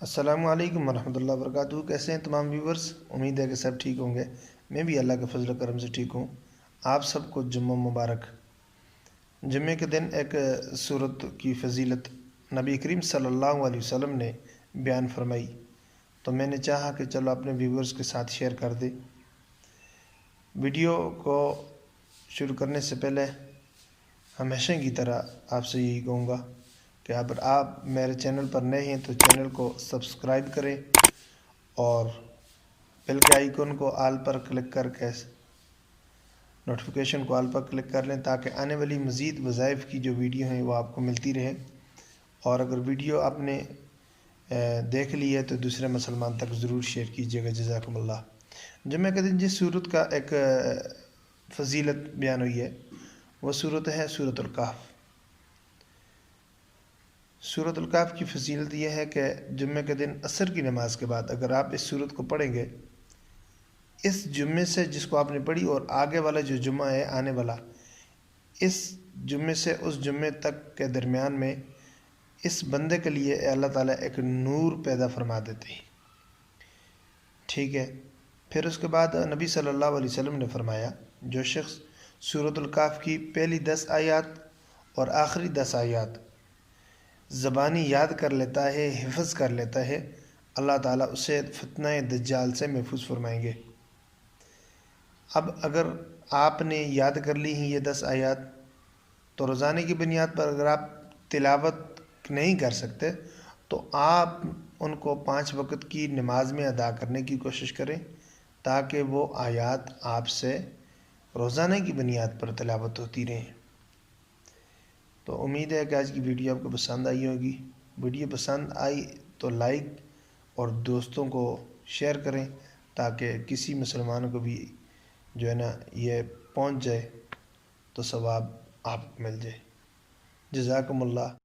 السلام علیکم ورحمۃ اللہ وبرکاتہ۔ کیسے ہیں تمام ویورز؟ امید ہے کہ سب ٹھیک ہوں گے۔ میں بھی اللہ کے فضل و کرم سے ٹھیک ہوں۔ آپ سب کو جمعہ مبارک۔ جمعے کے دن ایک سورت کی فضیلت نبی کریم صلی اللہ علیہ وسلم نے بیان فرمائی، تو میں نے چاہا کہ چلو اپنے ویورز کے ساتھ شیئر کر دیں۔ ویڈیو کو شروع کرنے سے پہلے ہمیشہ کی طرح آپ سے یہی کہوں گا کہ اگر آپ میرے چینل پر نئے ہیں تو چینل کو سبسکرائب کریں اور بیل کے آئیکن کو آل پر کلک کر کے نوٹیفیکیشن کو آل پر کلک کر لیں، تاکہ آنے والی مزید وظائف کی جو ویڈیو ہیں وہ آپ کو ملتی رہے۔ اور اگر ویڈیو آپ نے دیکھ لی ہے تو دوسرے مسلمان تک ضرور شیئر کیجیے گا۔ جزاکم اللہ۔ جمعہ کے دن جس سورت کا ایک فضیلت بیان ہوئی ہے وہ سورت ہے سورۃ الکہف۔ سورۃ الکہف کی فضیلت یہ ہے کہ جمعہ کے دن عصر کی نماز کے بعد اگر آپ اس سورت کو پڑھیں گے، اس جمعے سے جس کو آپ نے پڑھی اور آگے والا جو جمعہ ہے آنے والا، اس جمعے سے اس جمعے تک کے درمیان میں اس بندے کے لیے اللہ تعالیٰ ایک نور پیدا فرما دیتے ہیں۔ ٹھیک ہے، پھر اس کے بعد نبی صلی اللہ علیہ وسلم نے فرمایا، جو شخص سورۃ الکہف کی پہلی 10 آیات اور آخری 10 آیات زبانی یاد کر لیتا ہے، حفظ کر لیتا ہے، اللہ تعالیٰ اسے فتنہ دجال سے محفوظ فرمائیں گے۔ اب اگر آپ نے یاد کر لی ہیں یہ 10 آیات، تو روزانے کی بنیاد پر اگر آپ تلاوت نہیں کر سکتے تو آپ ان کو 5 وقت کی نماز میں ادا کرنے کی کوشش کریں، تاکہ وہ آیات آپ سے روزانہ کی بنیاد پر تلاوت ہوتی رہیں۔ تو امید ہے کہ آج کی ویڈیو آپ کو پسند آئی ہوگی۔ ویڈیو پسند آئی تو لائک اور دوستوں کو شیئر کریں، تاکہ کسی مسلمان کو بھی جو ہے نا یہ پہنچ جائے تو ثواب آپ کو مل جائے۔ جزاکم اللہ۔